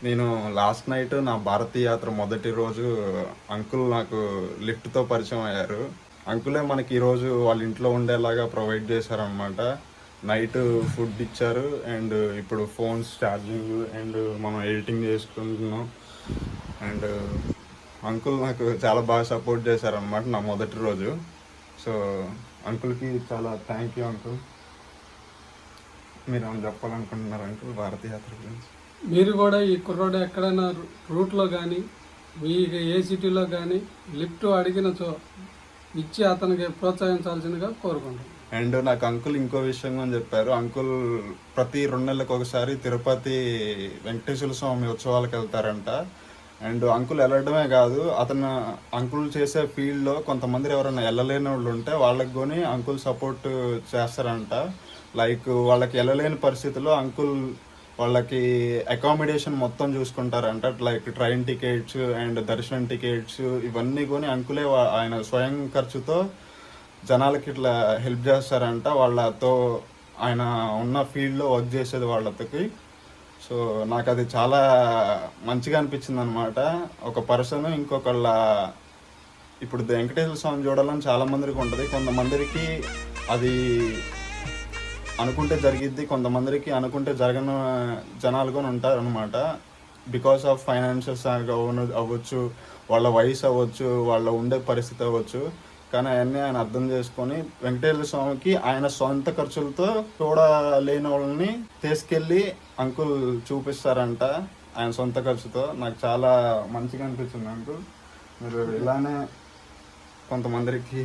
నేను last night నా భారతీయ యాత్ర మొదటి రోజు అంకుల్ నాకు లిఫ్ట్తో పరిచయం అయ్యారు. అంకులే మనకి ఈరోజు వాళ్ళ ఇంట్లో ఉండేలాగా ప్రొవైడ్ చేశారనమాట. నైట్ ఫుడ్ ఇచ్చారు అండ్ ఇప్పుడు ఫోన్స్ ఛార్జింగ్ అండ్ మనం ఎడిటింగ్ చేసుకుంటున్నాం. అండ్ అంకుల్ నాకు చాలా బాగా సపోర్ట్ చేశారనమాట నా మొదటి రోజు. సో అంకుల్కి చాలా థ్యాంక్ యూ అంకుల్. మీరు ఏమైనా చెప్పాలనుకుంటున్నారు అంకుల్ భారతీయ యాత్ర గురించి? మీరు కూడా ఈ కుర్రోడు ఎక్కడైనా రూట్లో కానీ మీ ఏ సిటీలో కానీ లిఫ్ట్ అడిగినచో ఇచ్చి అతనికి ప్రోత్సహించాల్సిందిగా కోరుకుంటాం. అండ్ నాకు అంకుల్ ఇంకో విషయం అని చెప్పారు. అంకుల్ ప్రతి 2 నెలలకు ఒకసారి తిరుపతి వెంకటేశ్వర స్వామి ఉత్సవాలకు వెళ్తారంట. అండ్ అంకుల్ వెళ్ళడమే కాదు, అంకుల్ చేసే ఫీల్డ్లో కొంతమంది ఎవరైనా వెళ్ళలేని వాళ్ళు ఉంటే వాళ్ళకి కొని అంకుల్ సపోర్ట్ చేస్తారంట. లైక్ వాళ్ళకి వెళ్ళలేని పరిస్థితుల్లో అంకుల్ వాళ్ళకి అకామిడేషన్ మొత్తం చూసుకుంటారంట. లైక్ ట్రైన్ టికెట్స్ అండ్ దర్శనం టికెట్స్ ఇవన్నీ కొని అంకులే ఆయన స్వయం ఖర్చుతో జనాలకి ఇట్లా హెల్ప్ చేస్తారంట. వాళ్ళతో ఆయన ఉన్న ఫీల్డ్లో వర్క్ చేసేది వాళ్ళకి. సో నాకు అది చాలా మంచిగా అనిపించింది అనమాట. ఒక పర్సన్ ఇంకొకళ్ళ ఇప్పుడు వెంకటేశ్వర స్వామి చూడాలని చాలామందికి ఉంటుంది. కొంతమందికి అది అనుకుంటే జరిగిద్ది, కొంతమందికి అనుకుంటే జరగని జనాలు కూడా ఉంటారు అనమాట. బికాస్ ఆఫ్ ఫైనాన్షియల్స్ అవ్వచ్చు, వాళ్ళ వయసు అవ్వచ్చు, వాళ్ళ ఉండే పరిస్థితి అవ్వచ్చు. కానీ అవన్నీ ఆయన అర్థం చేసుకొని వెంకటేశ్వర స్వామికి ఆయన సొంత ఖర్చులతో చూడలేని వాళ్ళని తీసుకెళ్ళి అంకుల్ చూపిస్తారంట ఆయన సొంత ఖర్చుతో. నాకు చాలా మంచిగా అనిపించింది అంకుల్. మీరు ఇలానే కొంతమందికి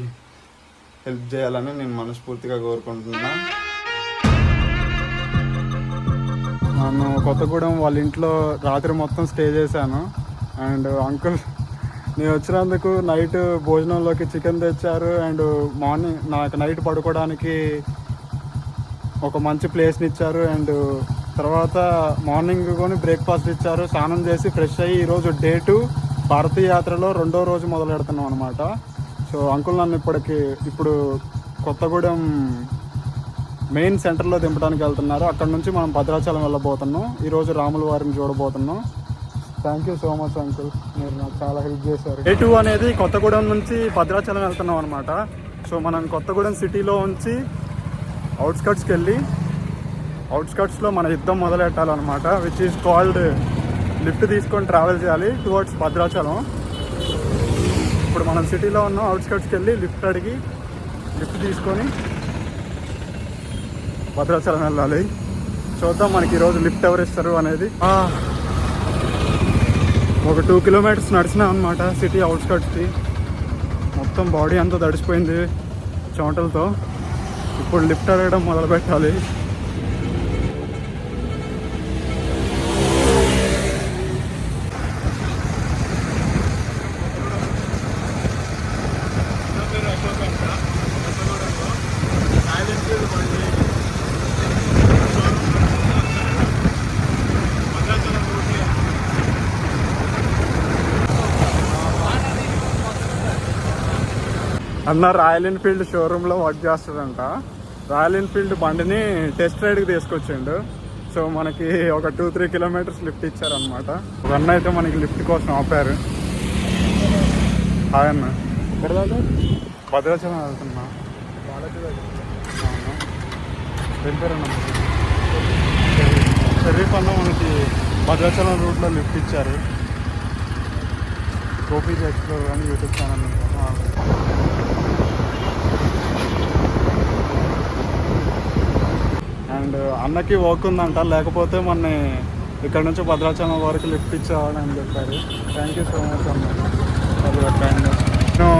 హెల్ప్ చేయాలని నేను మనస్ఫూర్తిగా కోరుకుంటున్నా. నేను కొత్తగూడెం వాళ్ళ ఇంట్లో రాత్రి మొత్తం స్టే చేశాను. అండ్ అంకుల్ నేను వచ్చినందుకు నైట్ భోజనంలోకి చికెన్ తెచ్చారు. అండ్ మార్నింగ్ నాకు నైట్ పడుకోవడానికి ఒక మంచి ప్లేస్ని ఇచ్చారు. అండ్ తర్వాత మార్నింగ్ కొని బ్రేక్ఫాస్ట్ ఇచ్చారు. స్నానం చేసి ఫ్రెష్ అయ్యి ఈరోజు డే 2 భారతీయ యాత్రలో 2వ రోజు మొదలు పెడుతున్నాం అనమాట. సో అంకుల్ నన్ను ఇప్పుడు కొత్తగూడెం మెయిన్ సెంటర్లో దింపడానికి వెళ్తున్నారు. అక్కడ నుంచి మనం భద్రాచలం వెళ్ళబోతున్నాం. ఈరోజు రాముల వారిని చూడబోతున్నాం. Thank you so much uncle, మీరు నాకు చాలా హెల్ప్ చేశారు. డే 2 అనేది కొత్తగూడెం నుంచి భద్రాచలం వెళ్తున్నాం అనమాట. సో మనం కొత్తగూడెం సిటీలో ఉంచి అవుట్స్కట్స్కి వెళ్ళి అవుట్స్కట్స్లో మన యుద్ధం మొదలెట్టాలన్నమాట. విచ్ ఈజ్ కాల్డ్ లిఫ్ట్ తీసుకొని ట్రావెల్ చేయాలి టువర్డ్స్ భద్రాచలం. ఇప్పుడు మనం సిటీలో ఉన్నాం. అవుట్స్కట్స్కి వెళ్ళి లిఫ్ట్ అడిగి లిఫ్ట్ తీసుకొని భద్రాచలం వెళ్ళాలి. చూద్దాం మనకి ఈరోజు లిఫ్ట్ ఎవరు ఇస్తారు అనేది. ఒక 2 కిలోమీటర్స్ నడిచినా అనమాట సిటీ అవుట్స్కట్స్కి. మొత్తం బాడీ అంతా తడిసిపోయింది చెమటలతో. ఇప్పుడు లిఫ్ట్ అడగడం మొదలు పెట్టాలి. అన్న రాయల్ ఎన్ఫీల్డ్ షోరూంలో వర్క్ చేస్తాడంట. రాయల్ ఎన్ఫీల్డ్ బండిని టెస్ట్ రైడ్కి తీసుకొచ్చిండు. సో మనకి ఒక 2-3 కిలోమీటర్స్ లిఫ్ట్ ఇచ్చారనమాట. ఒక అన్న అయితే మనకి లిఫ్ట్ కోసం ఆపారు. హాయ్ అన్న, ఎక్కడ దాకా? భద్రాచలం వెళ్తున్నా. వెళ్ళిపోయారన్న. షరీఫ్ అన్న మనకి భద్రాచలం రూట్లో లిఫ్ట్ ఇచ్చారు. గోపీజ్ ఎక్స్ప్లోర్ అని యూట్యూబ్ ఛానల్. అండ్ అన్నకి వర్క్ ఉందంట, లేకపోతే మొన్న ఇక్కడ నుంచి భద్రాచలం వరకు లిఫ్ట్ ఇచ్చేవాడు అని చెప్పారు. థ్యాంక్ యూ సో మచ్ అన్న. అది నేను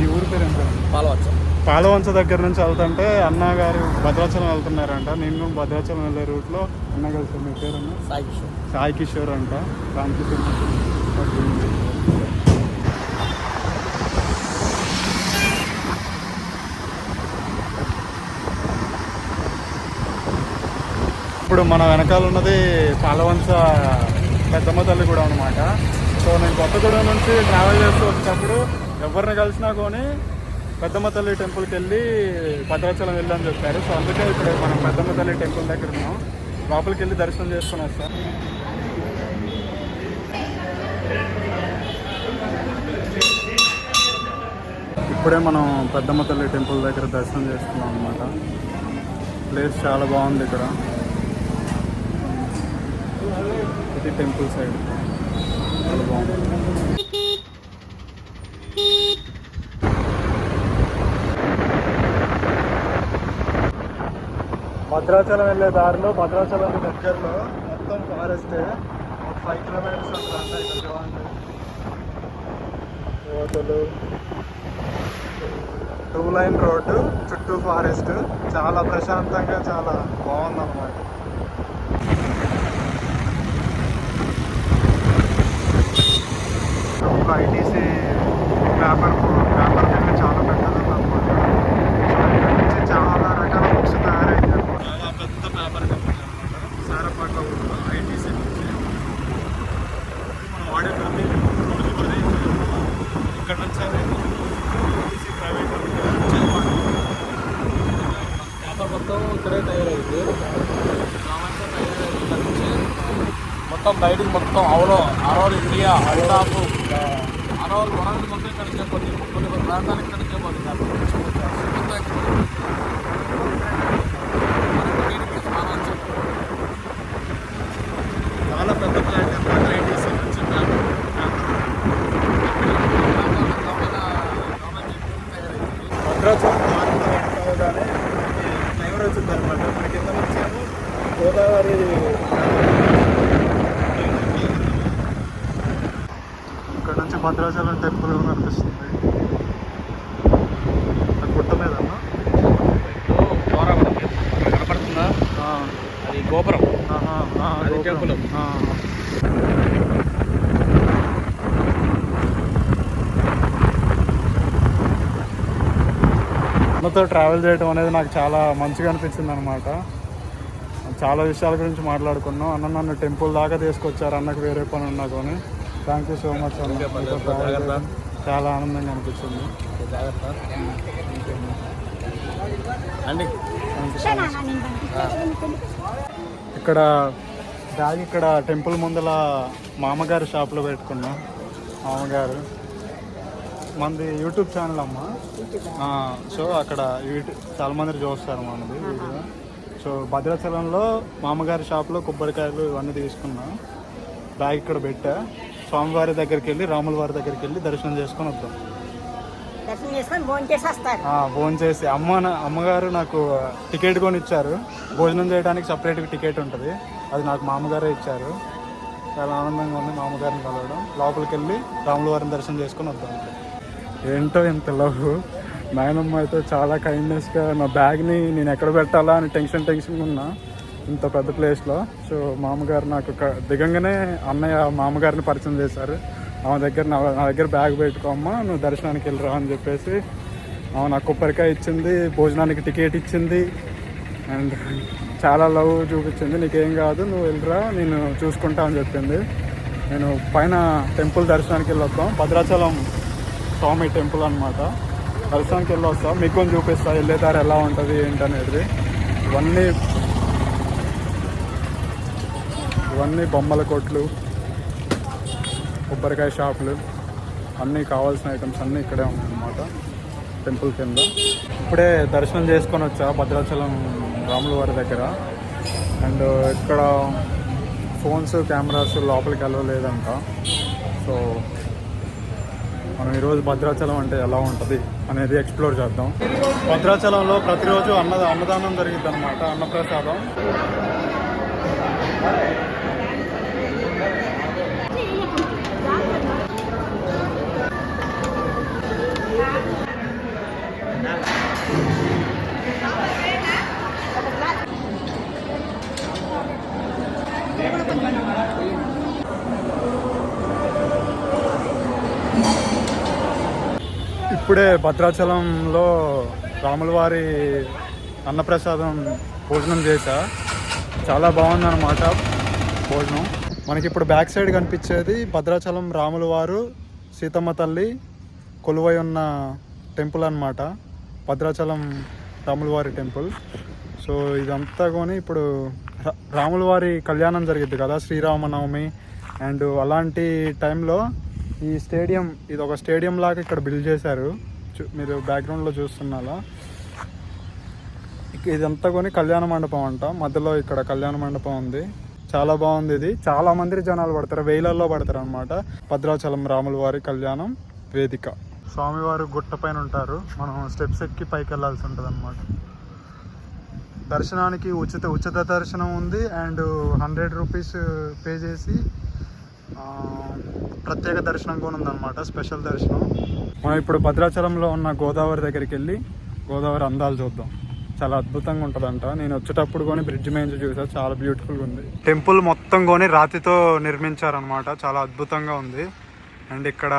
ఈ ఊరి పేరు ఏంటో పాలవంచ దగ్గర నుంచి వెళ్తుంటే అన్న గారు భద్రాచలం వెళ్తున్నారంట. నేను భద్రాచలం వెళ్ళే రూట్లో అన్న కలిసి. మీ పేరు అన్న? సాయి కిషోర్ అంట. Thank you so much. ఇప్పుడు మన వెనకాల ఉన్నది పాలవంచ పెద్దమ్మ తల్లి కూడా అనమాట. సో నేను కొత్తగూడెం నుంచి ట్రావెల్ చేస్తూ వచ్చేటప్పుడు ఎవరిని కలిసినా కొని పెద్దమ్మ తల్లి టెంపుల్కి వెళ్ళి భద్రాచలం వెళ్ళని చెప్పారు. సో అందుకే ఇప్పుడు మనం పెద్దమ్మ తల్లి టెంపుల్ దగ్గర ఉన్నాం. లోపలికి వెళ్ళి దర్శనం చేసుకుని వస్తాం. ఇప్పుడే మనం పెద్దమ్మ తల్లి టెంపుల్ దగ్గర దర్శనం చేసుకున్నాం అనమాట. ప్లేస్ చాలా బాగుంది ఇక్కడ. ఇది టెంపుల్ సైడ్ చాలా బాగుంది. భద్రాచలం వెళ్ళే దారిలో, భద్రాచలం దగ్గరలో మొత్తం ఫారెస్ట్. 5 కిలోమీటర్స్ అసలు 2 లైన్ రోడ్డు, చుట్టూ ఫారెస్ట్. చాలా ప్రశాంతంగా చాలా బాగుందన్నమాట. ఐటీసీ పేపర్ మిల్ చాలా పెద్దది అనమాట. చాలా రకాల బుక్స్ తయారయ్యాయి. చాలా పెద్ద పేపర్ కంపెనీ అనమాట. సారపాక ఐటీసీ నుంచి మనం వాడే ప్రతి రోజు కూడా ఇక్కడ నుంచి ఐటీసీ ప్రైవేట్ పేపర్ మొత్తం ఇక్కడే తయారైంది. మొత్తం బయటికి మొత్తం all India, out of all world మొత్తం ఇక్కడ నుంచి కొన్ని ప్రాంతాలు ఇక్కడ నుంచే పోతుంది. చాలా పెద్ద ప్లాంట్ అన్నమాట. ఐటీసీ నుంచి భద్రాచలం మారుతానే ఫ్లైఓవర్ వచ్చింది అనమాట. మన కింద నుంచి గోదావరి ఇక్కడ నుంచి భద్రాచలం టెంపుల్ కనిపిస్తుంది. గుట్ట మీద కనపడుతుందా? అది గోపురం. టెంపుల్. అన్నతో ట్రావెల్ చేయడం అనేది నాకు చాలా మంచిగా అనిపించింది అనమాట. చాలా విషయాల గురించి మాట్లాడుకున్నాం. అన్న నన్ను టెంపుల్ దాకా తీసుకొచ్చారు. అన్నకు వేరే పని ఉన్నా కానీ. థ్యాంక్ యూ సో మచ్ అన్న. చాలా ఆనందంగా అనిపించింది. ఇక్కడ బ్యాగ్ ఇక్కడ టెంపుల్ ముందల మామగారు షాప్లో పెట్టుకున్నాం. మామగారు మనది యూట్యూబ్ ఛానల్ అమ్మ. సో అక్కడ చాలా మంది చూస్తారు మనది వీడియో. సో భద్రాచలంలో మామగారి షాప్లో కొబ్బరికాయలు ఇవన్నీ తీసుకున్నా. బ్యాగ్ ఇక్కడ పెట్టా. స్వామివారి దగ్గరికి వెళ్ళి, రాముల వారి దగ్గరికి వెళ్ళి దర్శనం చేసుకొని వద్దాం. భోజనం చేసి అమ్మగారు నాకు టికెట్ కొని ఇచ్చారు. భోజనం చేయడానికి సపరేట్గా టికెట్ ఉంటుంది. అది నాకు మామగారే ఇచ్చారు. చాలా ఆనందంగా ఉంది మామగారిని కలవడం. లోపలికి వెళ్ళి రాముల వారిని దర్శనం చేసుకొని వద్దాం. ఏంటో ఇంత లవ్. నాయనమ్మ అయితే చాలా కైండ్నెస్గా నా బ్యాగ్ని నేను ఎక్కడ పెట్టాలా అని టెన్షన్గా ఉన్నా ఇంత పెద్ద ప్లేస్లో. సో మామగారు నాకు దిగంగానే అన్నయ్య మామగారిని పరిచయం చేశారు. ఆమె దగ్గర నా దగ్గర బ్యాగ్ పెట్టుకోమ్మా, నువ్వు దర్శనానికి వెళ్ళరా అని చెప్పేసి ఆమె నాకు కొబ్బరికాయ ఇచ్చింది, భోజనానికి టికెట్ ఇచ్చింది అండ్ చాలా లవ్ చూపించింది. నీకేం కాదు, నువ్వు వెళ్ళరా, నేను చూసుకుంటా అని చెప్పింది. నేను పైన టెంపుల్ దర్శనానికి వెళ్ళొస్తాం. భద్రాచలం స్వామి టెంపుల్ అనమాట. దర్శనానికి వెళ్ళొస్తాం. మీకు కొంచెం చూపిస్తా వెళ్ళేదారు ఎలా ఉంటుంది ఏంటనేది. ఇవన్నీ బొమ్మల కొట్లు, కొబ్బరికాయ షాపులు, అన్నీ కావాల్సిన ఐటమ్స్ అన్నీ ఇక్కడే ఉన్నాయన్నమాట టెంపుల్ కింద. ఇప్పుడే దర్శనం చేసుకొని వచ్చా భద్రాచలం రాముల వారి దగ్గర. అండ్ ఇక్కడ ఫోన్స్, కెమెరాస్ లోపలికి వెళ్ళలేదంట. సో మనం ఈరోజు భద్రాచలం అంటే ఎలా ఉంటుంది అనేది ఎక్స్ప్లోర్ చేద్దాం. భద్రాచలంలో ప్రతిరోజు అన్నదానం జరిగింది అనమాట, అన్నప్రసాదం. ఇప్పుడే భద్రాచలంలో రాములవారి అన్నప్రసాదం భోజనం చేశా. చాలా బాగుందన్నమాట భోజనం. మనకి ఇప్పుడు బ్యాక్ సైడ్ కనిపించేది భద్రాచలం రాములవారు సీతమ్మ తల్లి కొలువై ఉన్న టెంపుల్ అన్నమాట. భద్రాచలం రాములవారి టెంపుల్. సో ఇదంతా కొని ఇప్పుడు రాములవారి కళ్యాణం జరిగింది కదా, శ్రీరామనవమి అండ్ అలాంటి టైంలో ఈ స్టేడియం, ఇది ఒక స్టేడియం లాగా ఇక్కడ బిల్డ్ చేశారు. మీరు బ్యాక్గ్రౌండ్లో చూస్తున్నారా, ఇదంతా కొని కళ్యాణ మండపం అంట. మధ్యలో ఇక్కడ కళ్యాణ మండపం ఉంది. చాలా బాగుంది. ఇది చాలా మంది జనాలు పడతారు, వేలల్లో పడతారు అనమాట. భద్రాచలం రాముల వారి కళ్యాణం వేదిక. స్వామివారు గుట్ట పైన ఉంటారు, మనం స్టెప్స్ ఎక్కి పైకి వెళ్ళాల్సి ఉంటుంది అనమాట. దర్శనానికి ఉచిత దర్శనం ఉంది. అండ్ 100 రూపీస్ పే చేసి ప్రత్యేక దర్శనం కూడా ఉందన్నమాట, స్పెషల్ దర్శనం. మనం ఇప్పుడు భద్రాచలంలో ఉన్న గోదావరి దగ్గరికి వెళ్ళి గోదావరి అందాలు చూద్దాం. చాలా అద్భుతంగా ఉంటుందంట. నేను వచ్చేటప్పుడు కొని బ్రిడ్జ్ మీద చూసా, చాలా బ్యూటిఫుల్గా ఉంది. టెంపుల్ మొత్తం కొని రాతితో నిర్మించారనమాట, చాలా అద్భుతంగా ఉంది. అండ్ ఇక్కడ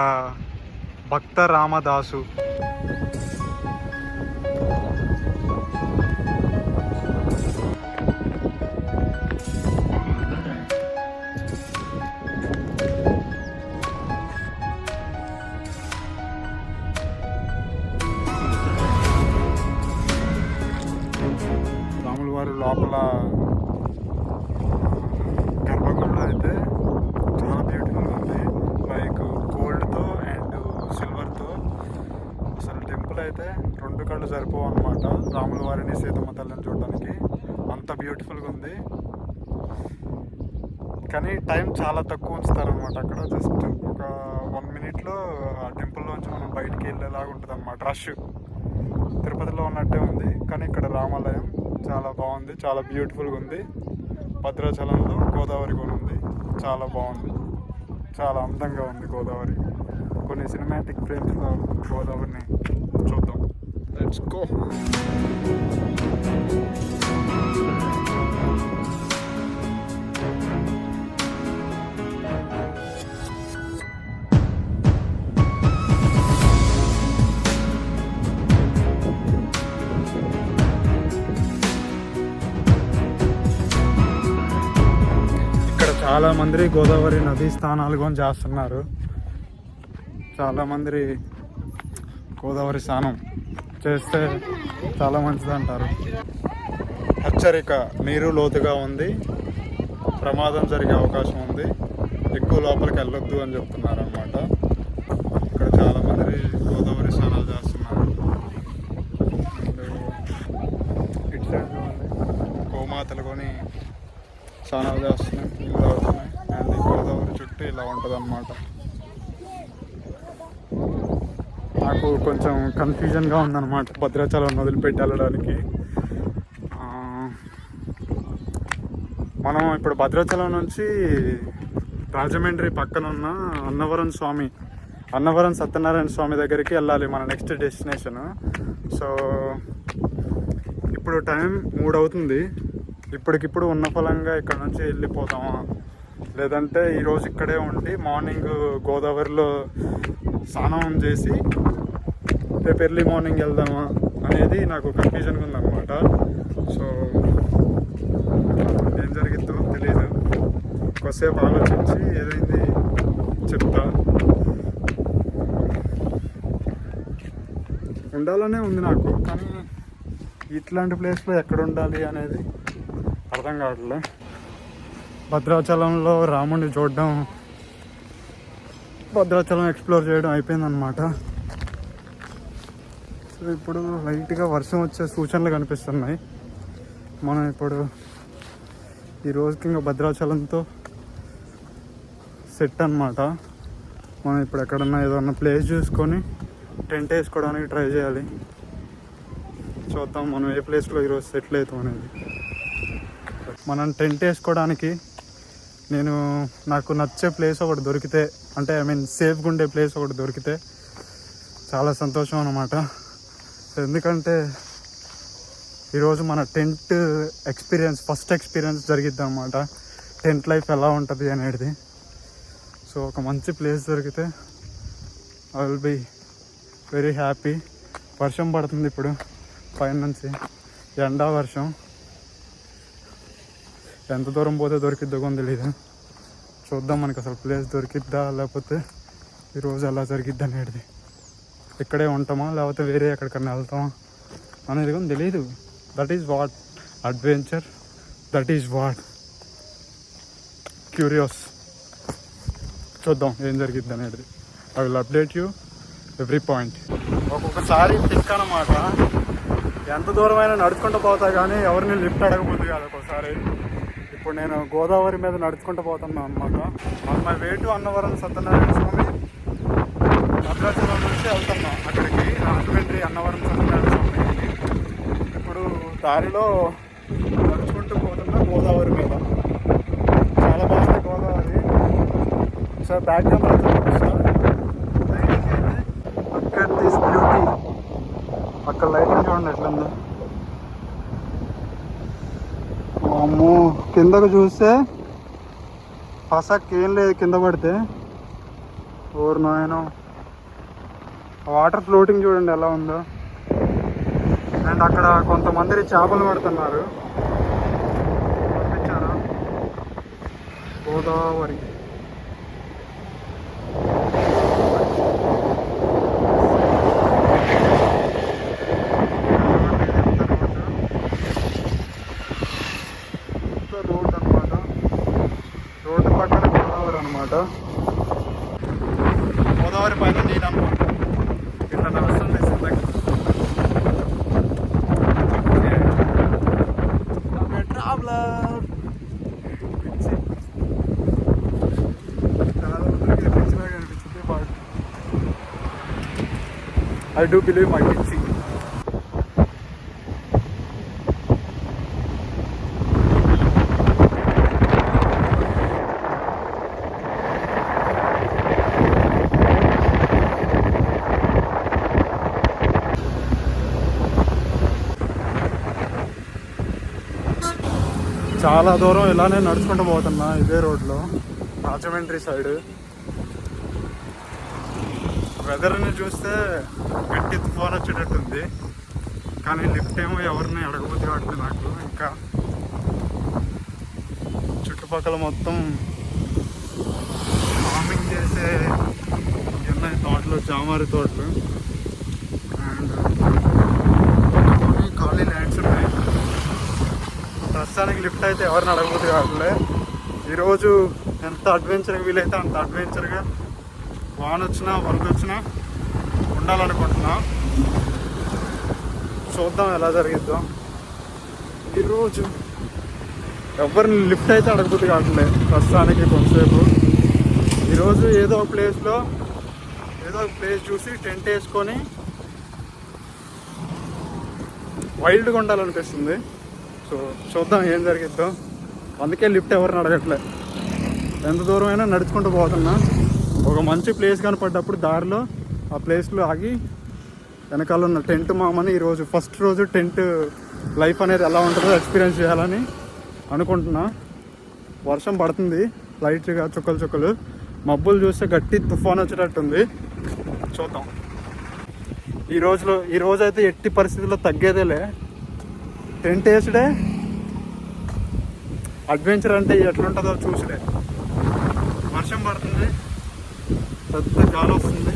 భక్త రామదాసు, రాముల వారు లోపల గర్భగుడిలో అయితే చాలా బ్యూటిఫుల్గా ఉంది. లైక్ గోల్డ్తో అండ్ సిల్వర్తో. అసలు టెంపుల్ అయితే 2 కళ్ళు సరిపోవు అనమాట రాముల వారిని సీతమ్మ తల్లిని చూడడానికి, అంత బ్యూటిఫుల్గా ఉంది. కానీ టైం చాలా తక్కువ ఉంచుతారనమాట అక్కడ. జస్ట్ ఒక 1 మినిట్లో ఆ టెంపుల్లోంచి మనం బయటికి వెళ్ళేలాగా ఉంటుంది అనమాట. రష్ తిరుపతిలో ఉన్నట్టే ఉంది, కానీ ఇక్కడ రామాలయం చాలా బాగుంది, చాలా బ్యూటిఫుల్గా ఉంది. భద్రాచలంలో గోదావరి కూడా ఉంది, చాలా బాగుంది, చాలా అందంగా ఉంది గోదావరి. కొన్ని సినిమాటిక్ ఫ్రేమ్స్లో గోదావరిని చూద్దాం. Let's go. చాలా మంది గోదావరి నదీ స్నానాలు కూడా చేస్తున్నారు. చాలా మంది గోదావరి స్నానం చేస్తే చాలా మంచిది అంటారు. హెచ్చరిక, నీరు లోతుగా ఉంది, ప్రమాదం జరిగే అవకాశం ఉంది, ఎక్కువ లోపలికి వెళ్ళొద్దు అని చెప్తున్నారు అన్నమాట. ఇక్కడ చాలా మంది గోదావరి స్నానాలు చేస్తున్నారు. ఇటు సైడ్ గోమాతలు కొని స్నానాలు చేస్తున్నాయి, నీళ్ళు తాగుతున్నాయి. అండ్ ఈ గోదావరి చుట్టూ ఇలా ఉంటుంది అన్నమాట. నాకు కొంచెం కన్ఫ్యూజన్గా ఉందన్నమాట భద్రాచలం వదిలిపెట్టి వెళ్ళడానికి. మనం ఇప్పుడు భద్రాచలం నుంచి రాజమండ్రి పక్కన ఉన్న అన్నవరం సత్యనారాయణ స్వామి దగ్గరికి వెళ్ళాలి, మన నెక్స్ట్ డెస్టినేషన్. సో ఇప్పుడు టైం 3 అవుతుంది. ఇప్పటికిప్పుడు ఉన్న ఫలంగా ఇక్కడ నుంచి వెళ్ళిపోతామా, లేదంటే ఈరోజు ఇక్కడే ఉండి మార్నింగ్ గోదావరిలో స్నానం చేసి రేపు ఎర్లీ మార్నింగ్ వెళ్దామా అనేది నాకు కన్ఫ్యూజన్గా ఉందన్నమాట. సో ఏం జరిగిద్దో తెలీదు, కొద్దిసేపు ఆలోచించి ఏదైంది చెప్తా. ఉండాలనే ఉంది నాకు, కానీ ఇట్లాంటి ప్లేస్లో ఎక్కడ ఉండాలి అనేది అర్థం కావట్లే. భద్రాచలంలో రాముడిని చూడడం, భద్రాచలం ఎక్స్ప్లోర్ చేయడం అయిపోయిందనమాట. సో ఇప్పుడు లైట్గా వర్షం వచ్చే సూచనలు కనిపిస్తున్నాయి. మనం ఇప్పుడు ఈ రోజుకి ఇంకా భద్రాచలంతో సెట్ అనమాట. మనం ఇప్పుడు ఎక్కడన్నా ఏదన్నా ప్లేస్ చూసుకొని టెంట్ వేసుకోవడానికి ట్రై చేయాలి. చూద్దాం మనం ఏ ప్లేస్లో ఈరోజు సెటిల్ అవుతాం అనేది. మనం టెంట్ వేసుకోవడానికి నాకు నచ్చే ప్లేస్ ఒకటి దొరికితే, అంటే సేఫ్గా ఉండే ప్లేస్ ఒకటి దొరికితే చాలా సంతోషం అన్నమాట. ఎందుకంటే ఈరోజు మన టెంట్ ఫస్ట్ ఎక్స్పీరియన్స్ జరిగిద్ది అన్నమాట, టెంట్ లైఫ్ ఎలా ఉంటుంది అనేది. సో ఒక మంచి ప్లేస్ దొరికితే I will be very happy. వర్షం పడుతుంది ఇప్పుడు పైన నుంచి, ఎండా వర్షం. ఎంత దూరం పోతే దొరికిద్దో కూడా తెలీదు. చూద్దాం మనకు అసలు ప్లేస్ దొరికిద్దా, లేకపోతే ఈరోజు ఎలా జరిగిద్ది అనేది. ఇక్కడే ఉంటామా లేకపోతే వేరే ఎక్కడికన్నా వెళ్తామా అనేది కూడా తెలీదు. That is what adventure, that is what curious. చూద్దాం ఏం జరిగిద్ది అనేది. I will update you every point. ఒక్కొక్కసారి థింక్ అనమాట, ఎంత దూరమైనా నడుచుకుంటూ పోతా కానీ ఎవరిని లిఫ్ట్ అడగబోద్దు కాదు ఒక్కోసారి. ఇప్పుడు నేను గోదావరి మీద నడుచుకుంటూ పోతున్నాను అనమాట. On my way to Annavaram Satyanarayana Swamy. Bhadrachalam నుంచి వెళ్తున్నాం అక్కడికి, రాజమండ్రి అన్నవరం సత్యనారాయణ స్వామి. ఇప్పుడు దారిలో నడుచుకుంటూ పోతున్నా గోదావరి మీద. చాలా బాగుంది గోదావరి. సార్ బ్యాక్ కెమెరా చూపిస్తాను. అక్కడ దిస్ బ్యూటీ, అక్కడ లైటింగ్ చూడండి ఎట్లుందో. అమ్మో, కిందకు చూస్తే పసక్ ఏం లేదు కింద పడితే. ఓర్ నాయనో, వాటర్ ఫ్లోటింగ్ చూడండి ఎలా ఉందో. అండ్ అక్కడ కొంతమంది చేపలు పడుతున్నారు. పంపించారా గోదావరి. రోడ్ అనమాట, రోడ్డు పక్కన గోదావరి అనమాట. గోదావరి పైన నేను అనమాట ఇట్లా నడుస్తుంది ట్రావెలర్. చాలా మందికి పిచ్చిలాగా అనిపించింది, but I do believe my పిచ్చి. చాలా దూరం ఇలానే నడుచుకుంటూ పోతున్నా ఇదే రోడ్లో, రాజమండ్రి సైడ్. వెదర్ని చూస్తే గట్టి తుఫాన్ వచ్చేటట్టుంది, కానీ లిఫ్ట్ ఏమో ఎవరిని అడగబోద్ది కావట్లేదు నాకు. ఇంకా చుట్టుపక్కల మొత్తం ఫార్మింగ్ చేసే ఉన్నాయి తోటలు, జామారి తోటలు అండ్ ఖాళీ ల్యాండ్స్ ఉన్నాయి. ప్రస్తుతానికి లిఫ్ట్ అయితే ఎవరిని అడగబోద్ది కావట్లే. ఈరోజు ఎంత అడ్వెంచర్గా వీలైతే అంత అడ్వెంచర్గా, వాన వచ్చినా వరద వచ్చినా ఉండాలనుకుంటున్నా. చూద్దాం ఎలా జరిగిద్దాం. ఈరోజు ఎవరిని లిఫ్ట్ అయితే అడగబోద్ది కావట్లే ప్రస్తుతానికి కొంతసేపు. ఈరోజు ఏదో ఒక ప్లేస్ చూసి టెంట్ వేసుకొని వైల్డ్గా ఉండాలనిపిస్తుంది. సో చూద్దాం ఏం జరిగిద్దాం. అందుకే లిఫ్ట్ ఎవరిని అడగట్లే. ఎంత దూరం అయినా నడుచుకుంటూ పోతున్నా. ఒక మంచి ప్లేస్ కనపడ్డప్పుడు దారిలో ఆ ప్లేస్లో ఆగి వెనకాల ఉన్న టెంట్ మామని ఈరోజు ఫస్ట్ రోజు టెంట్ లైఫ్ అనేది ఎలా ఉంటుందో ఎక్స్పీరియన్స్ చేయాలని అనుకుంటున్నా. వర్షం పడుతుంది లైట్గా, చుక్కలు. మబ్బులు చూస్తే గట్టి తుఫాన్ వచ్చేటట్టుంది. చూద్దాం. ఈ రోజు అయితే ఎట్టి పరిస్థితుల్లో తగ్గేదేలే. టెంట్ వేసుడే అడ్వెంచర్ అంటే ఎట్లుంటుందో చూసుడే. వర్షం పడుతుంది, పెద్ద గాలి వస్తుంది,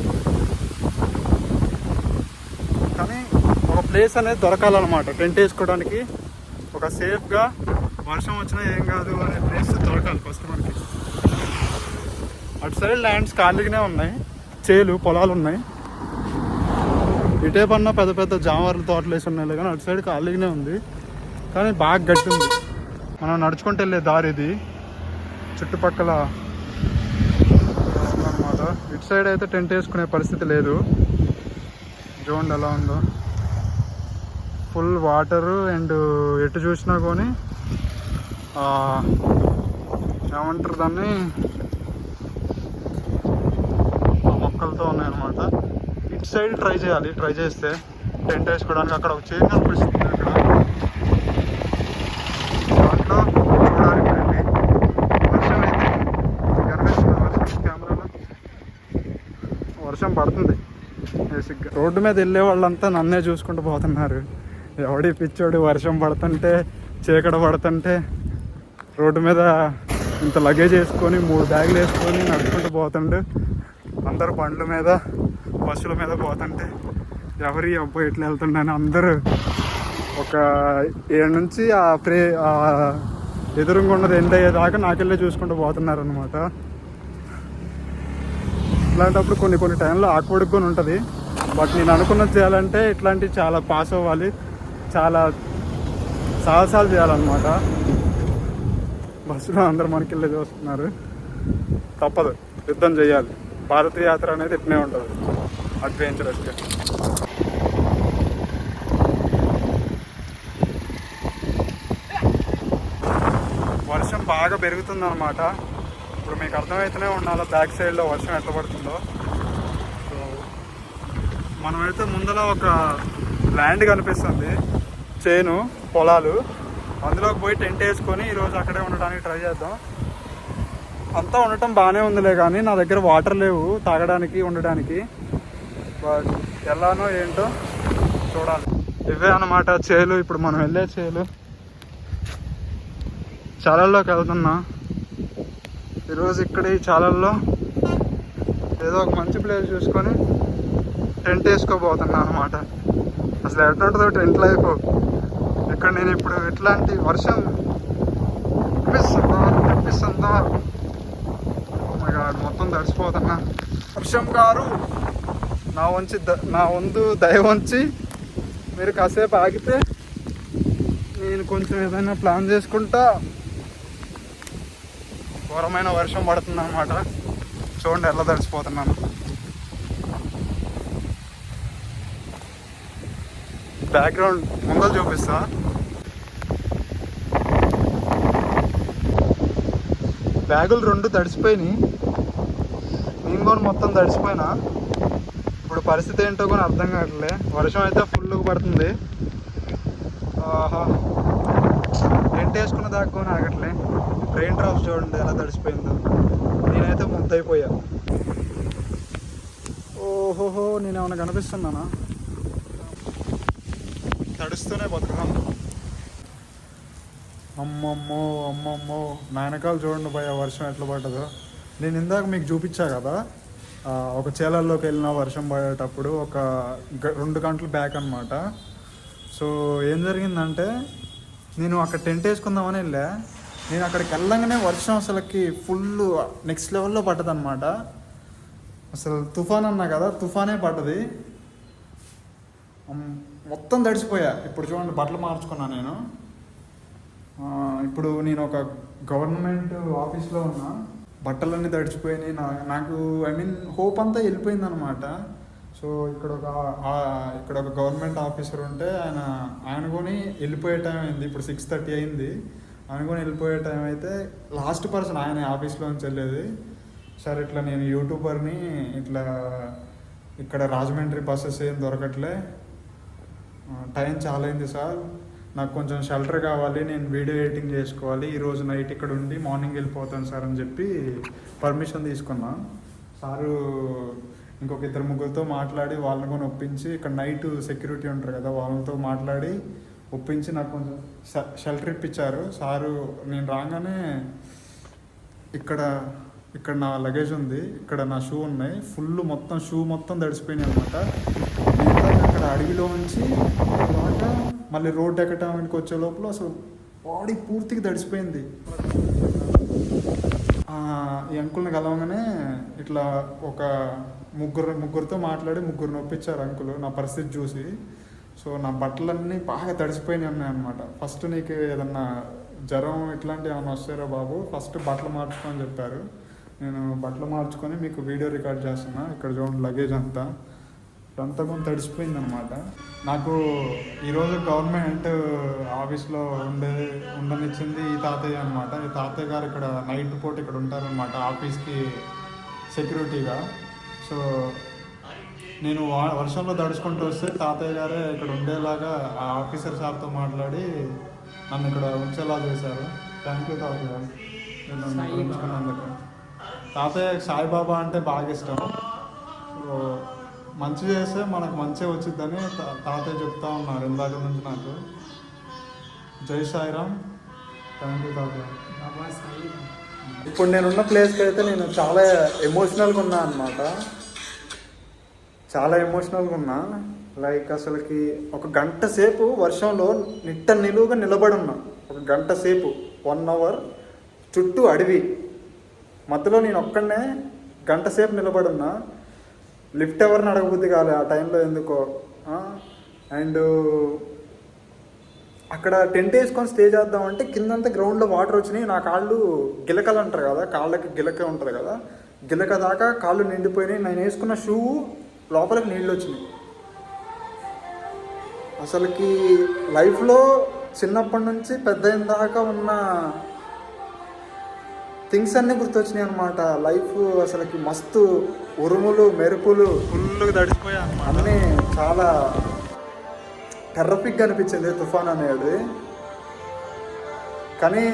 కానీ ఒక ప్లేస్ అనేది దొరకాలన్నమాట టెంట్ వేసుకోవడానికి. ఒక సేఫ్గా వర్షం వచ్చినా ఏం కాదు అనే ప్లేస్ దొరకాలి ఫస్ట్ మనకి. అటు సైడ్ ల్యాండ్స్ ఖాళీగానే ఉన్నాయి, పొలాలు ఉన్నాయి. ఇటే పన్నా పెద్ద పెద్ద జామర్ల తోటలు వేసి ఉన్నాయి, కానీ అటు సైడ్ ఖాళీగానే ఉంది. కానీ బాగా గట్టి ఉంది. మనం నడుచుకుంటూ వెళ్ళే దారి ఇది. చుట్టుపక్కల అనమాట. ఇటు సైడ్ అయితే టెంట్ వేసుకునే పరిస్థితి లేదు. చూడండి ఎలా ఉందో, ఫుల్ వాటరు. అండ్ ఎటు చూసినా కానీ ఏమంటారు దాన్ని, మొక్కలతో ఉన్నాయన్నమాట. ఇటు సైడ్ ట్రై చేస్తే టెంట్ వేసుకోవడానికి. అక్కడ ఒక చైన్ కనిపిస్తుంది, అక్కడ దాంట్లో చూడడానికి వెళ్ళి. వర్షం అయితే కనిపిస్తుంది కెమెరాలో, వర్షం పడుతుంది బేసిక్గా. రోడ్డు మీద వెళ్ళే వాళ్ళంతా నన్నే చూసుకుంటూ పోతున్నారు. ఎవడి పిచ్చోడు వర్షం పడుతుంటే, చీకట పడుతుంటే రోడ్డు మీద ఇంత లగేజ్ వేసుకొని 3 బ్యాగులు వేసుకొని నడుచుకుంటూ పోతుండే. అందరు బండ్ల మీద, బస్సుల మీద పోతుంటే ఎవరి అబ్బాయి ఎట్లా వెళ్తుండని అందరూ ఒక 7 నుంచి ఎదురుగా ఉన్నది ఎండ్ అయ్యేదాకా నాకెళ్ళే చూసుకుంటూ పోతున్నారనమాట. ఇట్లాంటప్పుడు కొన్ని టైంలో ఆక్వర్డ్గా ఉంటుంది. బట్ నేను అనుకున్నది చేయాలంటే ఇట్లాంటివి చాలా పాస్ అవ్వాలి, చాలా సాహసాలు చేయాలన్నమాట. బస్సులో అందరూ మనకి వెళ్ళి చూస్తున్నారు, తప్పదు, యుద్ధం చేయాలి. భారతీయ యాత్ర అనేది ఇట్నే ఉంటుంది, అడ్వెంచరస్గా. వర్షం బాగా పెరుగుతుందన్నమాట. ఇప్పుడు మీకు అర్థమవుతూనే ఉండాలి బ్యాక్ సైడ్లో వర్షం ఎట్లా పడుతుందో. సో మనమైతే ముందర ఒక ల్యాండ్ కనిపిస్తుంది, చేను పొలాలు, అందులోకి పోయి టెంట్ వేసుకొని ఈరోజు అక్కడే ఉండడానికి ట్రై చేద్దాం. అంతా ఉండటం బాగానే ఉందిలే, కానీ నా దగ్గర వాటర్ లేవు తాగడానికి ఉండడానికి. బట్ ఎలానో ఏంటో చూడాలి. ఇవే అన్నమాట చేలు, ఇప్పుడు మనం వెళ్ళే చేలు. చాలల్లోకి వెళ్తున్నా ఈరోజు. ఇక్కడ ఈ చాలల్లో ఏదో ఒక మంచి ప్లేస్ చూసుకొని టెంట్ వేసుకోబోతున్నా అనమాట. అసలు ఎట్లుంటుందో టెంట్ లైఫ్ ఇక్కడ. నేను ఇప్పుడు ఎట్లాంటి వర్షం తెప్పిస్తుందో మొత్తం తడిసిపోతున్నా. వర్షం గారు నా వంతు దయ వంచి మీరు కాసేపు ఆగితే నేను కొంచెం ఏదైనా ప్లాన్ చేసుకుంటా. ఘోరమైన వర్షం పడుతుంది అన్నమాట. చూడండి ఎలా తడిసిపోతున్నాను. బ్యాక్గ్రౌండ్ ముందర చూపిస్తా. బ్యాగులు 2 తడిసిపోయినాయి, నేను కూడా మొత్తం తడిసిపోయినా. ఇప్పుడు పరిస్థితి ఏంటో కూడా అర్థం కావట్లే. వర్షం అయితే ఫుల్గా పడుతుంది. ఆహా, టెంట్ వేసుకున్న దాకా కూడా ఆగట్లే. రెయిన్ డ్రాప్స్ చూడండి ఎలా తడిసిపోయిందో. నేనైతే ముద్దయిపోయా. ఓహోహో, నేను ఏమైనా కనిపిస్తున్నానా? తడుస్తూనే బతుకున్నాం. అమ్మమ్మో అమ్మమ్మో, నా వెనకాల చూడండి భయ వర్షం ఎట్లా పడ్డదో. నేను ఇందాక మీకు చూపించా కదా, ఒక చేలల్లోకి వెళ్ళిన వర్షం పడేటప్పుడు ఒక 2 గంటలు బ్యాక్ అనమాట. సో ఏం జరిగిందంటే, నేను అక్కడ టెంట్ వేసుకుందామని వెళ్ళా. నేను అక్కడికి వెళ్ళంగానే వర్షం అసలుకి ఫుల్ నెక్స్ట్ లెవెల్లో పడ్డదన్నమాట. అసలు తుఫాన్ అన్నా కదా, తుఫానే పడ్డది. మొత్తం తడిసిపోయా. ఇప్పుడు చూడండి బట్టలు మార్చుకున్నా నేను. ఇప్పుడు నేను ఒక గవర్నమెంట్ ఆఫీస్లో ఉన్నా. బట్టలన్నీ తడిచిపోయినాయి. నాకు హోప్ అంతా వెళ్ళిపోయింది అనమాట. సో ఇక్కడ ఒక గవర్నమెంట్ ఆఫీసర్ ఉంటే ఆయన కొని వెళ్ళిపోయే టైం అయింది. ఇప్పుడు 6:30 అయింది. ఆయన కొని వెళ్ళిపోయే టైం అయితే లాస్ట్ పర్సన్ ఆయన ఆఫీస్లో నుంచి వెళ్ళేది. సార్ ఇట్లా నేను యూట్యూబర్ని, ఇట్లా ఇక్కడ రాజమండ్రి బస్సెస్ ఏం దొరకట్లే, టైం చాలా అయింది సార్, నాకు కొంచెం షెల్టర్ కావాలి, నేను వీడియో ఎడిటింగ్ చేసుకోవాలి, ఈరోజు నైట్ ఇక్కడ ఉండి మార్నింగ్ వెళ్ళిపోతాను సార్ అని చెప్పి పర్మిషన్ తీసుకున్నా. సారు ఇంకొక 2-3 మాట్లాడి వాళ్ళని కూడా ఒప్పించి, ఇక్కడ నైట్ సెక్యూరిటీ ఉంటారు కదా వాళ్ళతో మాట్లాడి ఒప్పించి నాకు కొంచెం షెల్టర్ ఇప్పించారు సారు. నేను రాగానే ఇక్కడ నా లగేజ్ ఉంది, ఇక్కడ నా షూ ఉన్నాయి, ఫుల్ మొత్తం షూ మొత్తం తడిసిపోయినాయి అనమాట. అక్కడ అడవిలో నుంచి బాగా మళ్ళీ రోడ్డు ఎక్కడానికి వచ్చే లోపల అసలు బాడీ పూర్తిగా తడిసిపోయింది. ఈ అంకుల్ని కలవగానే ఇట్లా ఒక ముగ్గురితో మాట్లాడి ముగ్గురిని ఒప్పించారు అంకులు నా పరిస్థితి చూసి. సో నా బట్టలన్నీ బాగా తడిసిపోయినాయి ఉన్నాయన్నమాట. ఫస్ట్ నీకు ఏదన్నా జ్వరం ఇట్లాంటివి ఏమైనా వస్తారో బాబు, ఫస్ట్ బట్టలు మార్చుకోని చెప్పారు. నేను బట్టలు మార్చుకొని మీకు వీడియో రికార్డ్ చేస్తున్నా. ఇక్కడ చూడండి లగేజ్ అంతా కొంత తడిసిపోయింది అనమాట. నాకు ఈరోజు గవర్నమెంట్ ఆఫీస్లో ఉండనిచ్చింది ఈ తాతయ్య అనమాట. ఈ తాతయ్య గారు ఇక్కడ నైట్ పూట ఇక్కడ ఉంటారనమాట ఆఫీస్కి సెక్యూరిటీగా. సో నేను వర్షంలో తడుచుకుంటూ వస్తే తాతయ్య గారే ఇక్కడ ఉండేలాగా ఆ ఆఫీసర్ సార్తో మాట్లాడి నన్ను ఇక్కడ ఉంచేలా చేశారు. థ్యాంక్ యూ తాతయ్య నన్ను ఉంచుకున్నందుకు. తాతయ్య సాయిబాబా అంటే బాగా ఇష్టం. సో మంచి చేస్తే మనకు మంచిగా వచ్చిద్దని తాతయ్య చెప్తా ఉన్నారు ఇందాక నుంచి నాకు. జై సాయిరామ్. థ్యాంక్ యూ తాతయ్య. ఇప్పుడు నేనున్న ప్లేస్కి అయితే నేను చాలా ఎమోషనల్గా ఉన్నా అనమాట. చాలా ఎమోషనల్గా ఉన్నా. లైక్ అసలుకి 1 గంట సేపు వర్షంలో నిలువుగా నిలబడి ఉన్నా. 1 గంట సేపు 1 అవర్ చుట్టూ అడవి మధ్యలో నేను ఒక్కడనే గంట సేపు నిలబడున్నా, లిఫ్ట్ ఎవరిని అడగబుద్ధి కాలే ఆ టైంలో ఎందుకో. అండ్ అక్కడ టెంట్ వేసుకొని స్టే చేద్దామంటే కిందంతా గ్రౌండ్లో వాటర్ వచ్చినాయి. నా కాళ్ళు గిలకలు అంటారు కదా, కాళ్ళకి గిలక ఉంటుంది కదా, గిలక దాకా కాళ్ళు నిండిపోయినాయి. నేను వేసుకున్న షూ లోపలికి నీళ్ళు వచ్చినాయి. అసలుకి లైఫ్లో చిన్నప్పటి నుంచి పెద్ద అయిన దాకా ఉన్న థింగ్స్ అన్నీ గుర్తొచ్చినాయి అనమాట. లైఫ్ అసలుకి మస్తు ఉరుములు మెరుపులు ఫుల్గా తడిసిపోయా అనమాట. అన్నీ చాలా టెర్రఫిక్గా అనిపించింది తుఫాన్ అనేది. కానీ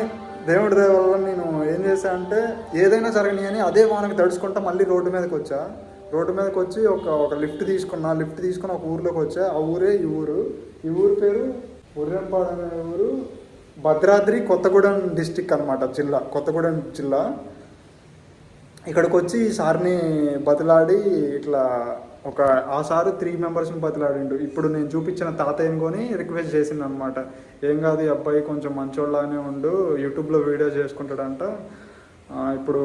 దేవుడి దయ వల్ల నేను ఏం చేశా అంటే ఏదైనా జరగని అని అదే వానకి తడుచుకుంటా మళ్ళీ రోడ్డు మీదకి వచ్చా. రోడ్డు మీదకి వచ్చి ఒక లిఫ్ట్ తీసుకుని ఒక ఊర్లోకి వచ్చా. ఆ ఊరే ఈ ఊరు పేరు ఉర్రెంపాడు అనే ఊరు, భద్రాద్రి కొత్తగూడెం డిస్టిక్ అనమాట, కొత్తగూడెం జిల్లా. ఇక్కడికి వచ్చి ఈ సార్ని బతిలాడి ఇట్లా ఆ సారు 3 మెంబర్స్ని బతిలాడిండు. ఇప్పుడు నేను చూపించిన తాతయ్యని కొని రిక్వెస్ట్ చేసింది అనమాట. ఏం కాదు, ఈ అబ్బాయి కొంచెం మంచోళ్ళనే ఉండు, యూట్యూబ్లో వీడియో చేసుకుంటాడంట, ఇప్పుడు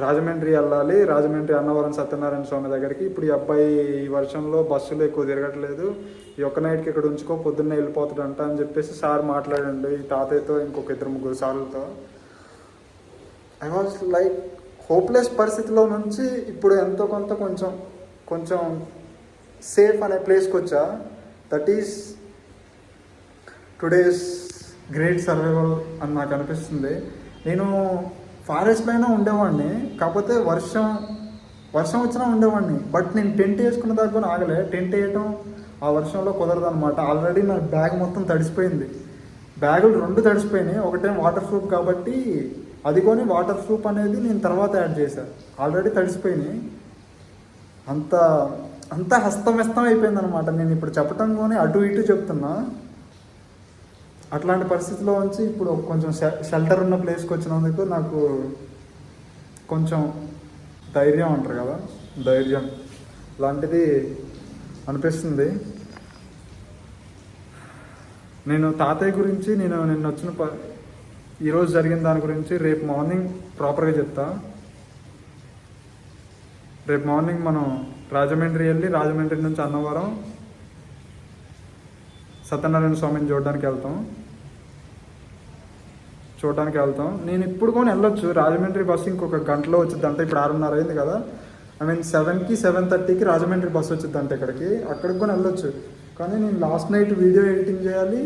రాజమండ్రి వెళ్ళాలి, రాజమండ్రి అన్నవరం సత్యనారాయణ స్వామి దగ్గరికి. ఇప్పుడు ఈ అబ్బాయి ఈ వర్షంలో బస్సులు ఎక్కువ తిరగట్లేదు, ఈ ఒక్క నైట్కి ఇక్కడ ఉంచుకో, పొద్దున్నే వెళ్ళిపోతాడంట అని చెప్పేసి సార్ మాట్లాడండి ఈ తాతయ్యతో, ఇంకొక 2-3 సార్లతో. ఐ వాజ్ లైక్ హోప్లెస్ పరిస్థితిలో నుంచి ఇప్పుడు ఎంతో కొంత కొంచెం సేఫ్ అనే ప్లేస్కి వచ్చా. That is today's great survival అని నాకు అనిపిస్తుంది. నేను ఫారెస్ట్లో అయినా ఉండేవాడిని, కాకపోతే వర్షం వచ్చినా ఉండేవాడిని. బట్ నేను టెంట్ వేసుకున్న దాకా ఆగలే. టెంట్ వేయటం ఆ వర్షంలో కుదరదు అనమాట. ఆల్రెడీ నా బ్యాగ్ మొత్తం తడిసిపోయింది. బ్యాగులు 2 తడిసిపోయినాయి. ఒకటేం వాటర్ ప్రూఫ్ కాబట్టి అది కొని వాటర్ ప్రూఫ్ అనేది నేను తర్వాత యాడ్ చేశాను. ఆల్రెడీ తడిసిపోయినాయి. అంతా హస్తమిస్తం అయిపోయింది అనమాట. నేను ఇప్పుడు చెప్పటం కొని అటు ఇటు చెప్తున్నా. అట్లాంటి పరిస్థితిలో ఉంచి ఇప్పుడు కొంచెం షెల్టర్ ఉన్న ప్లేస్కి వచ్చినందుకు నాకు కొంచెం ధైర్యం అంటారు కదా, ధైర్యం లాంటిది అనిపిస్తుంది. నేను తాతయ్య గురించి నిన్న వచ్చిన ఈరోజు జరిగిన దాని గురించి రేపు మార్నింగ్ ప్రాపర్గా చెప్తా. రేపు మార్నింగ్ మనం రాజమండ్రి వెళ్ళి రాజమండ్రి నుంచి అన్నవరం సత్యనారాయణ స్వామిని చూడడానికి వెళ్తాం. నేను ఇప్పుడు కూడా వెళ్ళొచ్చు. రాజమండ్రి బస్సు ఇంకొక గంటలో వచ్చింది అంటే, ఇప్పుడు 6:30 అయింది కదా. 7కి 7:30కి రాజమండ్రి బస్సు వచ్చింది అంటే అక్కడికి కూడా వెళ్ళొచ్చు. కానీ నేను లాస్ట్ నైట్ వీడియో ఎడిటింగ్ చేయాలి,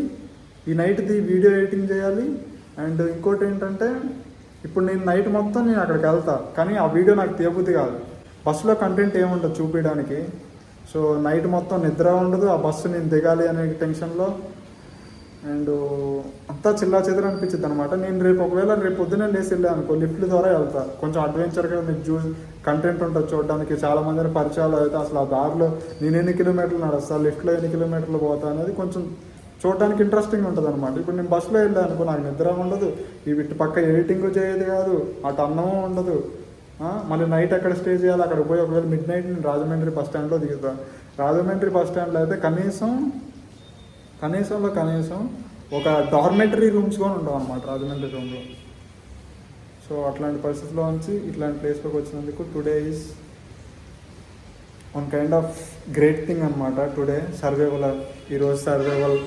ఈ నైట్ది వీడియో ఎడిటింగ్ చేయాలి. అండ్ ఇంకోటి ఏంటంటే, ఇప్పుడు నేను నైట్ మొత్తం నేను అక్కడికి వెళ్తా, కానీ ఆ వీడియో నాకు తీయబుద్ధి కాదు. బస్సులో కంటెంట్ ఏముండదు చూపించడానికి. సో నైట్ మొత్తం నిద్ర ఉండదు, ఆ బస్సు నేను దిగాలి అనే టెన్షన్లో. అండ్ అంతా చిల్లా చెదర అనిపించింది అనమాట. నేను రేపు పొద్దున్నే లేసి వెళ్ళాను అనుకో, లిఫ్ట్ల ద్వారా వెళ్తా. కొంచెం అడ్వెంచర్గా మీకు కంటెంట్ ఉంటుంది చూడడానికి. చాలామంది పరిచయాలు అయితే అసలు ఆ దారిలో నేను ఎన్ని కిలోమీటర్లు నడుస్తా, లిఫ్ట్లో ఎన్ని కిలోమీటర్లు పోతా అనేది కొంచెం చూడడానికి ఇంట్రెస్టింగ్ ఉంటుంది అనమాట. ఇప్పుడు నేను బస్సులో వెళ్ళాను అనుకో, నాకు నిద్ర ఉండదు, ఈ ఇటు పక్క ఎడిటింగ్ చేయదు కాదు, అటు అన్నము ఉండదు. మళ్ళీ నైట్ ఎక్కడ స్టే చేయాలి, అక్కడ పోయి ఒకవేళ మిడ్ నైట్ నేను రాజమండ్రి బస్ స్టాండ్లో దిగుతాను. రాజమండ్రి బస్ స్టాండ్లో అయితే కనీసం ఒక డార్మెటరీ రూమ్స్ కూడా ఉండవు అనమాట రాజమండ్రి రూమ్లో. సో అట్లాంటి పరిస్థితిలో నుంచి ఇట్లాంటి ప్లేస్లోకి వచ్చినందుకు today is one kind of great thing అనమాట. టుడే ఈరోజు సర్వైవల్.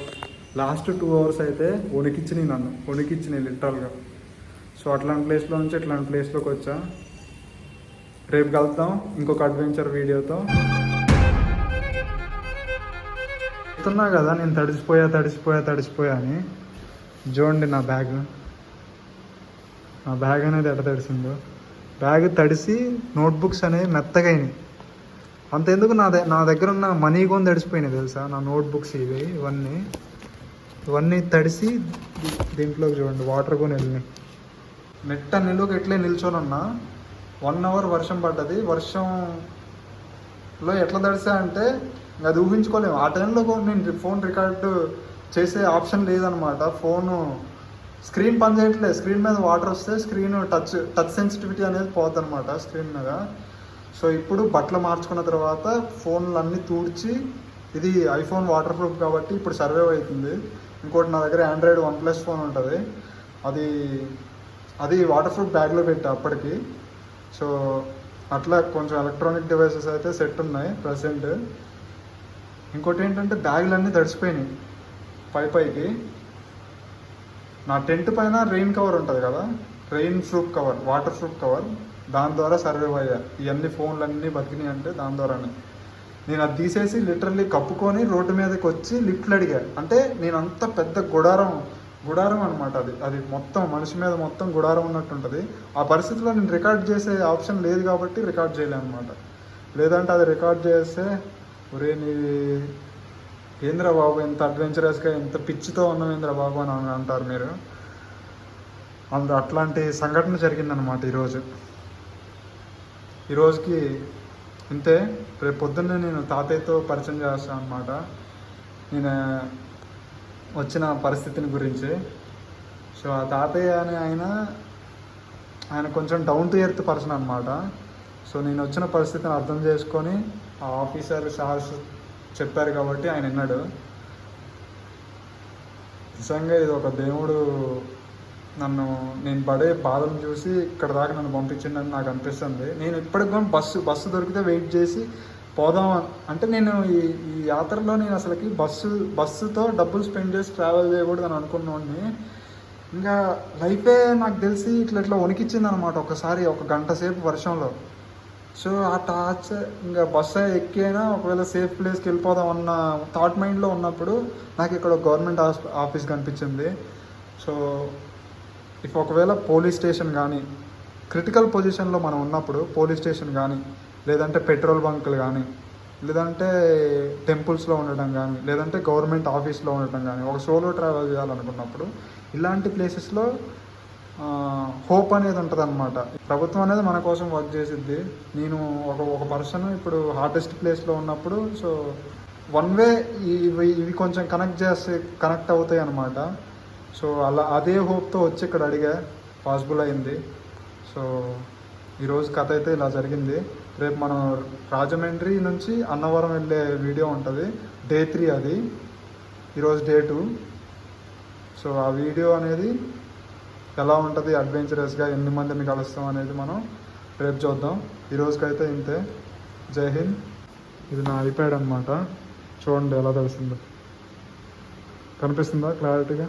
లాస్ట్ 2 hours అయితే వణికిచ్చినాయి లిటరల్గా. సో అట్లాంటి ప్లేస్లో నుంచి ఇట్లాంటి ప్లేస్లోకి వచ్చా. రేపు కలుద్దాం ఇంకొక అడ్వెంచర్ వీడియోతో. చెప్తున్నా కదా నేను తడిసిపోయా అని. చూడండి నా బ్యాగ్ అనేది ఎట్లా తడిసిందో. బ్యాగ్ తడిసి నోట్బుక్స్ అనేవి మెత్తగా అయినాయి. అంతెందుకు నా దగ్గర ఉన్న మనీ కొని తడిసిపోయినాయి తెలుసా. నా నోట్బుక్స్ ఇవన్నీ తడిసి దీంట్లోకి చూడండి వాటర్ కొని వెళ్ళినాయి. నెట్ట నిలువకి ఎట్లే నిల్చొని ఉన్నా. 1 hour వర్షం పడ్డది. వర్షంలో ఎట్లా తడిసా అంటే అది ఊహించుకోలేము. ఆ టైంలో నేను ఫోన్ రికార్డు చేసే ఆప్షన్ లేదనమాట. ఫోను స్క్రీన్ పనిచేయట్లేదు. స్క్రీన్ మీద వాటర్ వస్తే స్క్రీన్ టచ్ సెన్సిటివిటీ అనేది పోద్ది అనమాట స్క్రీన్ మీద. సో ఇప్పుడు బట్టలు మార్చుకున్న తర్వాత ఫోన్లు అన్నీ తూడ్చి, ఇది ఐఫోన్ వాటర్ ప్రూఫ్ కాబట్టి ఇప్పుడు సర్వైవ్ అవుతుంది. ఇంకోటి నా దగ్గర ఆండ్రాయిడ్ 1+ ఫోన్ ఉంటుంది, అది వాటర్ ప్రూఫ్ బ్యాగ్లో పెట్టా అప్పటికి. సో అట్లా కొంచెం ఎలక్ట్రానిక్ డివైసెస్ అయితే సెట్ ఉన్నాయి ప్రజెంట్. ఇంకోటి ఏంటంటే బ్యాగులన్నీ తడిసిపోయినాయి పైకి. నా టెంట్ పైన రెయిన్ కవర్ ఉంటుంది కదా, rain proof cover, water proof cover, దాని ద్వారా సర్వైవ్ అయ్యా. ఇవన్నీ ఫోన్లు అన్నీ బతికినాయి అంటే దాని ద్వారానే. నేను అది తీసేసి లిటరల్లీ కప్పుకొని రోడ్డు మీదకి వచ్చి లిఫ్ట్లు అడిగా. అంటే నేను అంత పెద్ద గుడారం అనమాట. అది మొత్తం మనిషి మీద మొత్తం గుడారం ఉన్నట్టు ఉంటుంది. ఆ పరిస్థితిలో నేను రికార్డ్ చేసే ఆప్షన్ లేదు కాబట్టి రికార్డ్ చేయలేను అనమాట. లేదంటే అది రికార్డ్ చేస్తే ఒరే నీ ఏంద్ర బాబు ఎంత అడ్వెంచరస్గా ఎంత పిచ్చితో ఉన్నాం ఏంద్ర బాబు అని అంటారు మీరు. అట్లాంటి సంఘటన జరిగిందనమాట ఈరోజుకి ఇంతే. రేపు పొద్దున్నే నేను తాతయ్యతో పరిచయం చేస్తాను అనమాట నేను వచ్చిన పరిస్థితిని గురించి. సో ఆ తాతయ్య అనే ఆయన కొంచెం డౌన్ టు ఎర్త్ పర్సన్ అనమాట. సో నేను వచ్చిన పరిస్థితిని అర్థం చేసుకొని ఆ ఆఫీసర్ సార్స్ చెప్పారు కాబట్టి ఆయన విన్నాడు. నిజంగా ఇది ఒక దేవుడు నేను పడే బాధను చూసి ఇక్కడ దాకా నన్ను పంపించిండని నాకు అనిపిస్తుంది. నేను ఇప్పటికి కూడా బస్సు దొరికితే వెయిట్ చేసి పోదాం అంటే నేను ఈ యాత్రలో నేను అసలుకి బస్సుతో డబ్బులు స్పెండ్ చేసి ట్రావెల్ చేయకూడదు అని అనుకున్నాను. ఇంకా లైఫే నాకు తెలిసి ఇట్లా వణికిచ్చింది అనమాట ఒకసారి, ఒక గంట సేపు వర్షంలో. సో ఆ టార్చర్ ఇంకా బస్సు ఎక్కి అయినా ఒకవేళ సేఫ్ ప్లేస్కి వెళ్ళిపోదాం అన్న థాట్ మైండ్లో ఉన్నప్పుడు నాకు ఇక్కడ గవర్నమెంట్ ఆఫీస్ కనిపించింది. సో ఒకవేళ పోలీస్ స్టేషన్ కానీ క్రిటికల్ పొజిషన్లో మనం ఉన్నప్పుడు పోలీస్ స్టేషన్ కానీ, లేదంటే పెట్రోల్ బంకులు కానీ, లేదంటే టెంపుల్స్లో ఉండటం కానీ, లేదంటే గవర్నమెంట్ ఆఫీస్లో ఉండటం కానీ, ఒక సోలో ట్రావెల్ చేయాలనుకున్నప్పుడు ఇలాంటి ప్లేసెస్లో హోప్ అనేది ఉంటుంది అనమాట. ప్రభుత్వం అనేది మన కోసం వర్క్ చేసిద్ది. నేను ఒక పర్సన్ ఇప్పుడు హార్డెస్ట్ ప్లేస్లో ఉన్నప్పుడు సో వన్ వే ఇవి కొంచెం కనెక్ట్ అవుతాయి అనమాట. సో అదే హోప్తో వచ్చి ఇక్కడ అడిగా, పాసిబుల్ అయింది. సో ఈరోజు కథ అయితే ఇలా జరిగింది. రేపు మనం రాజమండ్రి నుంచి అన్నవరం వెళ్ళే వీడియో ఉంటుంది, డే 3 అది. ఈరోజు డే 2. సో ఆ వీడియో అనేది ఎలా ఉంటుంది అడ్వెంచరస్గా, ఎన్ని మందిని కలుస్తాం అనేది మనం రేపు చూద్దాం. ఈరోజుకైతే ఇంతే. జై హింద్. ఇది నా ఐప్యాడ్ అనమాట. చూడండి ఎలా తెలిసిందో, కనిపిస్తుందా క్లారిటీగా?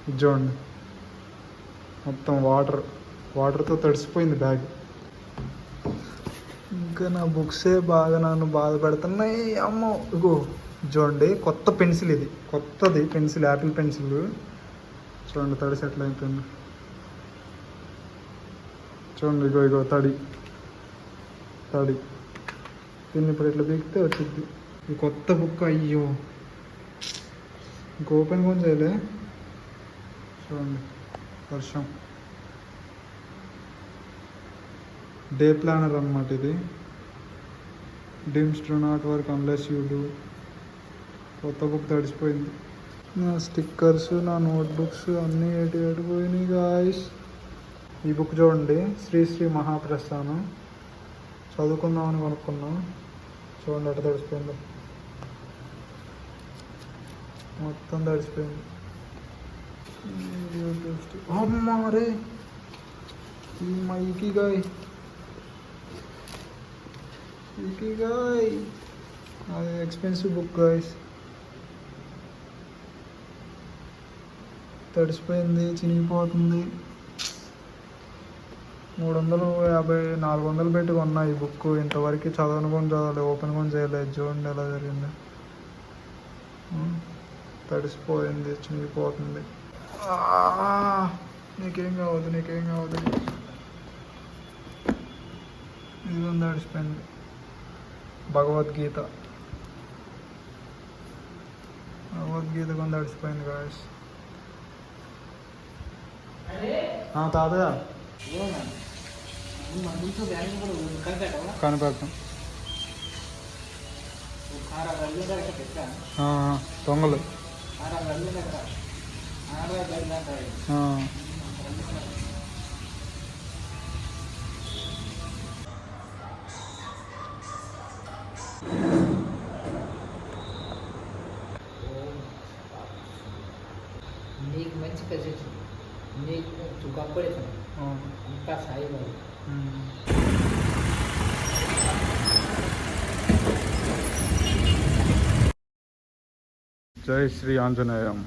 ఇది చూడండి, మొత్తం వాటర్తో తడిసిపోయింది బ్యాగ్. ఇంకా నా బుక్సే బాగా నన్ను బాధ పెడుతున్నాయి. అమ్మో ఇగో చూడండి, కొత్త పెన్సిల్, ఇది కొత్తది పెన్సిల్, యాపిల్ పెన్సిల్. చూడండి తడిసి ఎట్లా అయిపోయింది చూడండి. ఇగో తడి దీన్ని ఇప్పుడు ఇట్లా బీకితే వచ్చింది. ఈ కొత్త బుక్. అయ్యో ఇంక ఓపెన్ కూడా చేయలే. చూడండి వర్షం. డే ప్లానర్ అన్నమాట ఇది. డిమ్స్ do not work unless you do. కొత్త బుక్ తడిసిపోయింది. నా స్టిక్కర్స్, నా నోట్బుక్స్ అన్నీ ఎటు పోయినాయి గాయ్స్. ఈ బుక్ చూడండి, శ్రీ మహాప్రస్థానం. చదువుకుందామని కొనుక్కున్నాం. చూడండి ఎట్లా తడిసిపోయిందో, మొత్తం తడిసిపోయింది. అమ్మారే ఈ మైకి గాయ్ అది ఎక్స్పెన్సివ్ బుక్ గాయస్. తడిసిపోయింది, చినిగిపోతుంది. 350 400 పెట్టి కొన్నా ఈ బుక్. ఇంతవరకు చదవను కొని చదవలేదు, ఓపెన్ కొని చేయలేదు. చూడండి ఎలా జరిగింది. తడిసిపోయింది, చినిగిపోతుంది. నీకేం కావద్దు. ఇది తడిసిపోయింది. భగవద్గీత కొని తడిసిపోయింది గాయస్. తాతయ్య కనిపెడతాం. దొంగలు నీకు మంచి కలిసి అన్ని చుక్కప్పుడే అవును. అంతా సాయిబాబు. జై శ్రీ ఆంజనేయం.